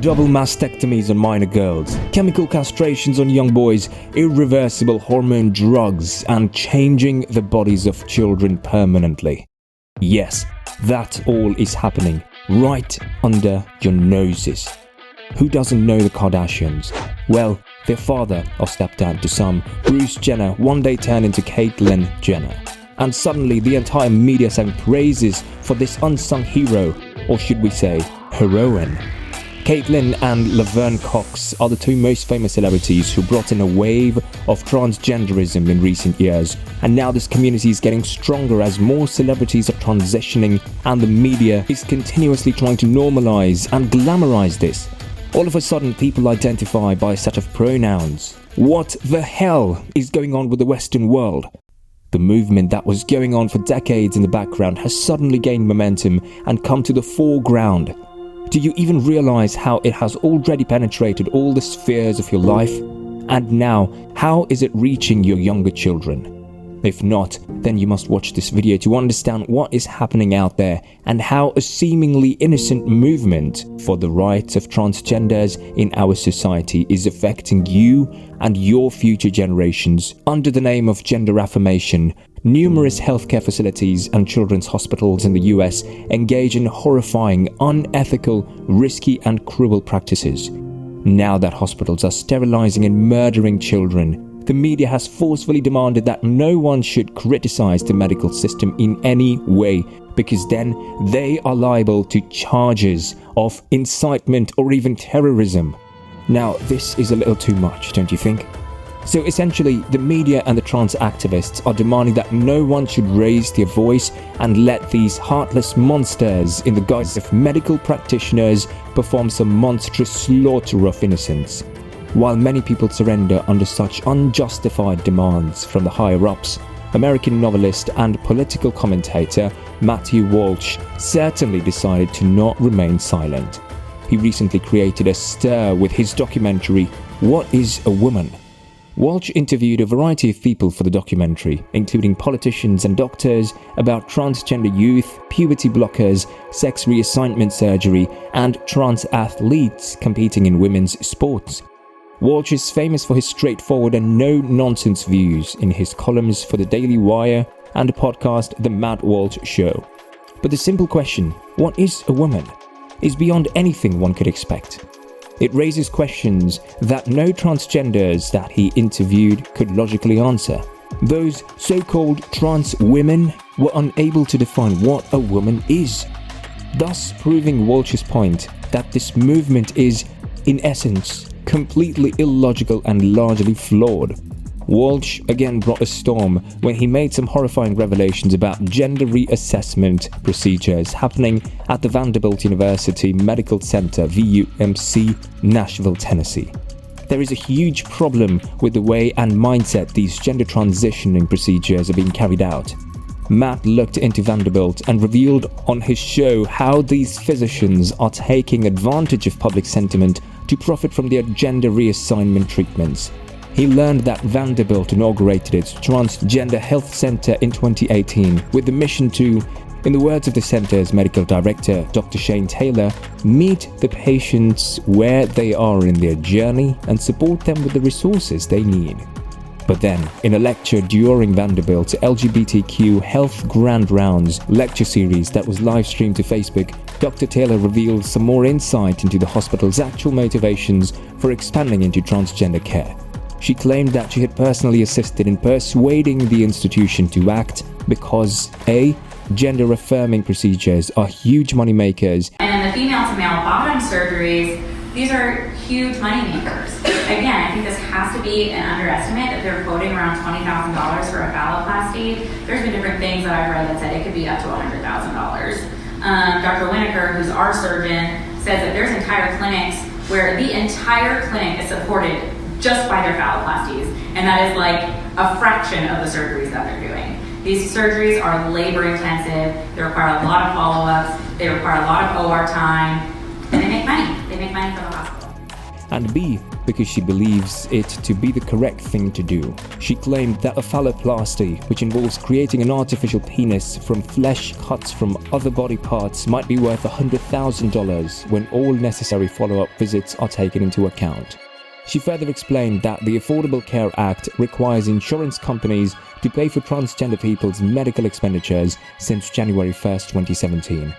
double mastectomies on minor girls, chemical castrations on young boys, irreversible hormone drugs, and changing the bodies of children permanently. Yes, that all is happening right under your noses. Who doesn't know the Kardashians? Well, their father or stepdad to some, Bruce Jenner, one day turned into Caitlyn Jenner. And suddenly the entire media sang praises for this unsung hero, or should we say, heroine. Caitlyn and Laverne Cox are the two most famous celebrities who brought in a wave of transgenderism in recent years, and now this community is getting stronger as more celebrities are transitioning and the media is continuously trying to normalize and glamorize this. All of a sudden, people identify by a set of pronouns. What the hell is going on with the Western world? The movement that was going on for decades in the background has suddenly gained momentum and come to the foreground. Do you even realize how it has already penetrated all the spheres of your life? And now, how is it reaching your younger children? If not, then you must watch this video to understand what is happening out there and how a seemingly innocent movement for the rights of transgenders in our society is affecting you and your future generations. Under the name of gender affirmation, numerous healthcare facilities and children's hospitals in the US engage in horrifying, unethical, risky and cruel practices. Now that hospitals are sterilizing and murdering children, the media has forcefully demanded that no one should criticize the medical system in any way, because then they are liable to charges of incitement or even terrorism. Now, this is a little too much, don't you think? So essentially, the media and the trans activists are demanding that no one should raise their voice and let these heartless monsters in the guise of medical practitioners perform some monstrous slaughter of innocents. While many people surrender under such unjustified demands from the higher-ups, American novelist and political commentator Matt Walsh certainly decided to not remain silent. He recently created a stir with his documentary, What is a Woman? Walsh interviewed a variety of people for the documentary, including politicians and doctors, about transgender youth, puberty blockers, sex reassignment surgery, and trans athletes competing in women's sports. Walsh is famous for his straightforward and no-nonsense views in his columns for the Daily Wire and the podcast The Matt Walsh Show. But the simple question, what is a woman, is beyond anything one could expect. It raises questions that no transgenders that he interviewed could logically answer. Those so-called trans women were unable to define what a woman is, thus proving Walsh's point that this movement is, in essence, completely illogical and largely flawed. Walsh again brought a storm when he made some horrifying revelations about gender reassessment procedures happening at the Vanderbilt University Medical Center, VUMC, Nashville, Tennessee. There is a huge problem with the way and mindset these gender transitioning procedures are being carried out. Matt looked into Vanderbilt and revealed on his show how these physicians are taking advantage of public sentiment to profit from their gender reassignment treatments. He learned that Vanderbilt inaugurated its Transgender Health Center in 2018 with the mission to, in the words of the center's medical director, Dr. Shane Taylor, meet the patients where they are in their journey and support them with the resources they need. But then, in a lecture during Vanderbilt's LGBTQ Health Grand Rounds lecture series that was live-streamed to Facebook, Dr. Taylor revealed some more insight into the hospital's actual motivations for expanding into transgender care. She claimed that she had personally assisted in persuading the institution to act because A. Gender-affirming procedures are huge moneymakers. And the female-to-male bottom surgeries, these are huge moneymakers. Again, I think this has to be an underestimate that they're quoting around $20,000 for a phalloplasty. There's been different things that I've read that said it could be up to $100,000. Dr. Winokur, who's our surgeon, says that there's entire clinics where the entire clinic is supported just by their phalloplasties, and that is like a fraction of the surgeries that they're doing. These surgeries are labor intensive, they require a lot of follow-ups, they require a lot of OR time, and they make money. They make money for the hospital. and B, because she believes it to be the correct thing to do. She claimed that a phalloplasty, which involves creating an artificial penis from flesh cuts from other body parts, might be worth $100,000 when all necessary follow-up visits are taken into account. She further explained that the Affordable Care Act requires insurance companies to pay for transgender people's medical expenditures since January 1st, 2017.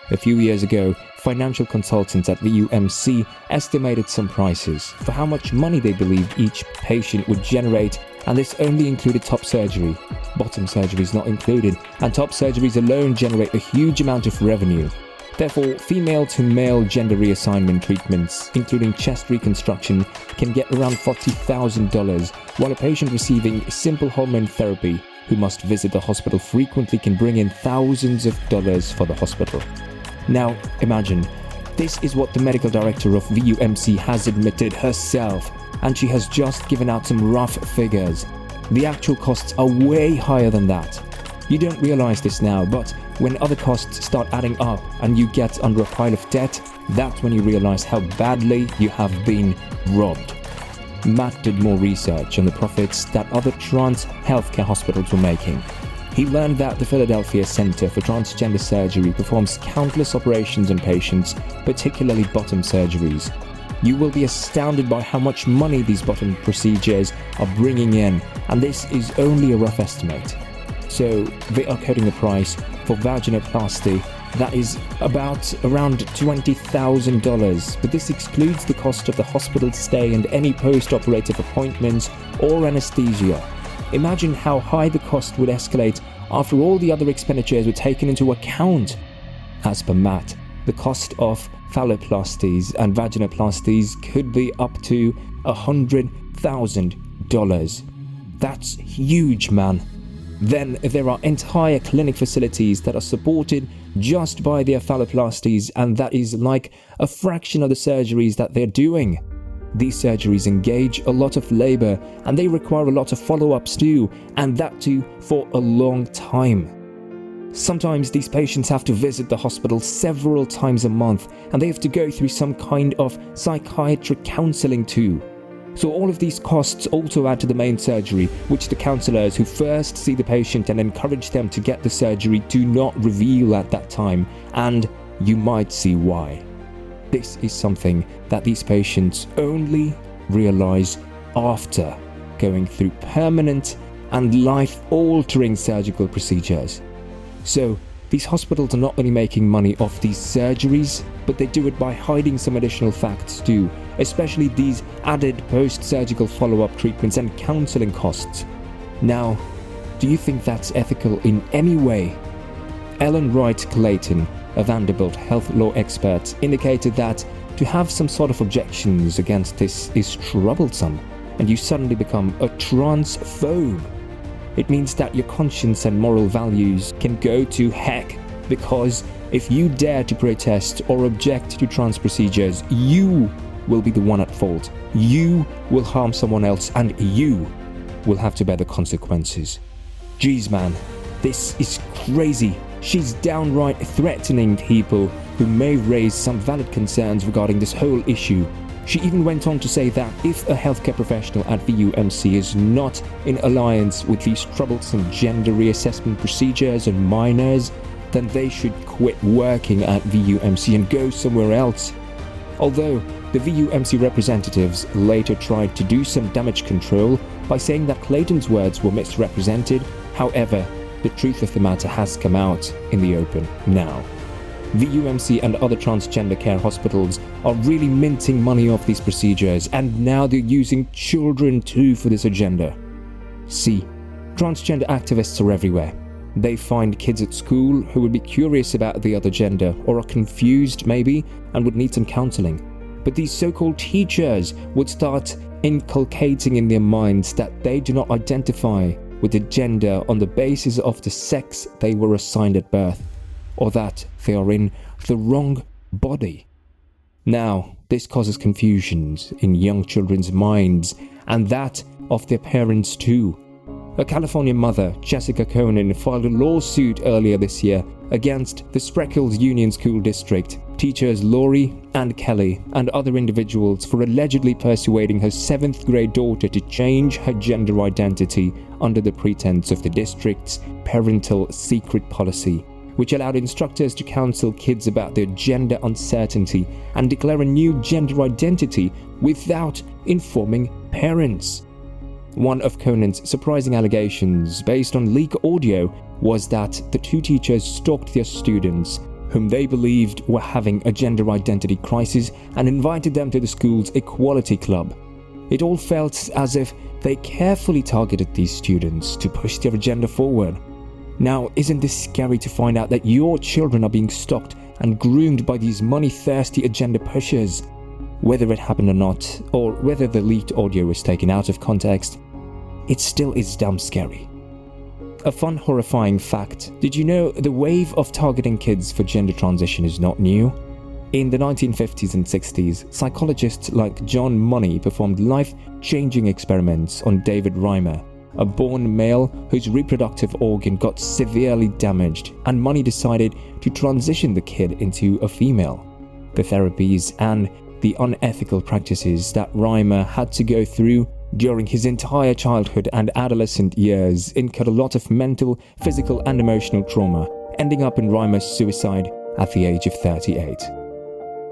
A few years ago, financial consultants at the UMC estimated some prices for how much money they believed each patient would generate, and this only included top surgery. Bottom surgery is not included, and top surgeries alone generate a huge amount of revenue. Therefore, female to male gender reassignment treatments, including chest reconstruction, can get around $40,000, while a patient receiving simple hormone therapy who must visit the hospital frequently can bring in thousands of dollars for the hospital. Now, imagine, this is what the medical director of VUMC has admitted herself, and she has just given out some rough figures. The actual costs are way higher than that. You don't realize this now, but when other costs start adding up and you get under a pile of debt, that's when you realize how badly you have been robbed. Matt did more research on the profits that other trans healthcare hospitals were making. He learned that the Philadelphia Center for Transgender Surgery performs countless operations on patients, particularly bottom surgeries. You will be astounded by how much money these bottom procedures are bringing in, and this is only a rough estimate. So they are quoting a price for vaginoplasty that is around $20,000, but this excludes the cost of the hospital stay and any post-operative appointments or anesthesia. Imagine how high the cost would escalate after all the other expenditures were taken into account. As per Matt, the cost of phalloplasties and vaginoplasties could be up to $100,000. That's huge, man. Then there are entire clinic facilities that are supported just by their phalloplasties, and that is like a fraction of the surgeries that they're doing. These surgeries engage a lot of labor, and they require a lot of follow-ups too, and that too for a long time. Sometimes these patients have to visit the hospital several times a month, and they have to go through some kind of psychiatric counseling too. So all of these costs also add to the main surgery, which the counselors who first see the patient and encourage them to get the surgery do not reveal at that time, and you might see why. This is something that these patients only realize after going through permanent and life-altering surgical procedures. So these hospitals are not only making money off these surgeries, but they do it by hiding some additional facts too, especially these added post-surgical follow-up treatments and counseling costs. Now, do you think that's ethical in any way? Ellen Wright Clayton, a Vanderbilt health law expert, indicated that to have some sort of objections against this is troublesome, and you suddenly become a transphobe. It means that your conscience and moral values can go to heck, because if you dare to protest or object to trans procedures, you will be the one at fault. You will harm someone else, and you will have to bear the consequences. Jeez, man, this is crazy. She's downright threatening people who may raise some valid concerns regarding this whole issue. She even went on to say that if a healthcare professional at VUMC is not in alliance with these troublesome gender reassessment procedures on minors, then they should quit working at VUMC and go somewhere else. Although the VUMC representatives later tried to do some damage control by saying that Clayton's words were misrepresented, however, the truth of the matter has come out in the open now. VUMC and other transgender care hospitals are really minting money off these procedures, and now they're using children too for this agenda. See, transgender activists are everywhere. They find kids at school who would be curious about the other gender or are confused maybe and would need some counseling. But these so-called teachers would start inculcating in their minds that they do not identify with the gender on the basis of the sex they were assigned at birth, or that they are in the wrong body. Now, this causes confusions in young children's minds, and that of their parents too. A California mother, Jessica Conan, filed a lawsuit earlier this year against the Spreckels Union School District, teachers Laurie and Kelly and other individuals for allegedly persuading her 7th grade daughter to change her gender identity under the pretense of the district's parental secret policy, which allowed instructors to counsel kids about their gender uncertainty and declare a new gender identity without informing parents. One of Conan's surprising allegations, based on leak audio, was that the two teachers stalked their students, whom they believed were having a gender identity crisis, and invited them to the school's equality club. It all felt as if they carefully targeted these students to push their agenda forward. Now, isn't this scary to find out that your children are being stalked and groomed by these money-thirsty agenda pushers? Whether it happened or not, or whether the leaked audio was taken out of context, it still is damn scary. A fun, horrifying fact: did you know the wave of targeting kids for gender transition is not new? In the 1950s and 60s, psychologists like John Money performed life-changing experiments on David Reimer, a born male whose reproductive organ got severely damaged, and Money decided to transition the kid into a female. The therapies and the unethical practices that Reimer had to go through during his entire childhood and adolescent years incurred a lot of mental, physical and emotional trauma, ending up in Reimer's suicide at the age of 38.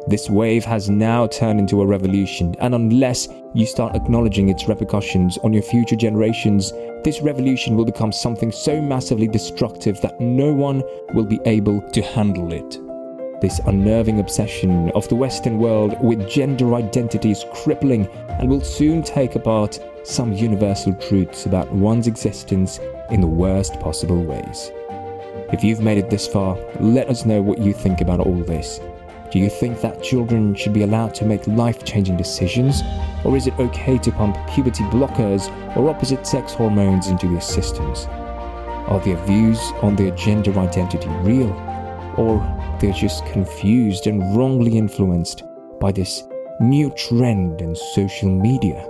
This wave has now turned into a revolution, and unless you start acknowledging its repercussions on your future generations, this revolution will become something so massively destructive that no one will be able to handle it. This unnerving obsession of the Western world with gender identity is crippling and will soon take apart some universal truths about one's existence in the worst possible ways. If you've made it this far, let us know what you think about all this. Do you think that children should be allowed to make life-changing decisions? Or is it okay to pump puberty blockers or opposite-sex hormones into their systems? Are their views on their gender identity real? Or they're just confused and wrongly influenced by this new trend in social media?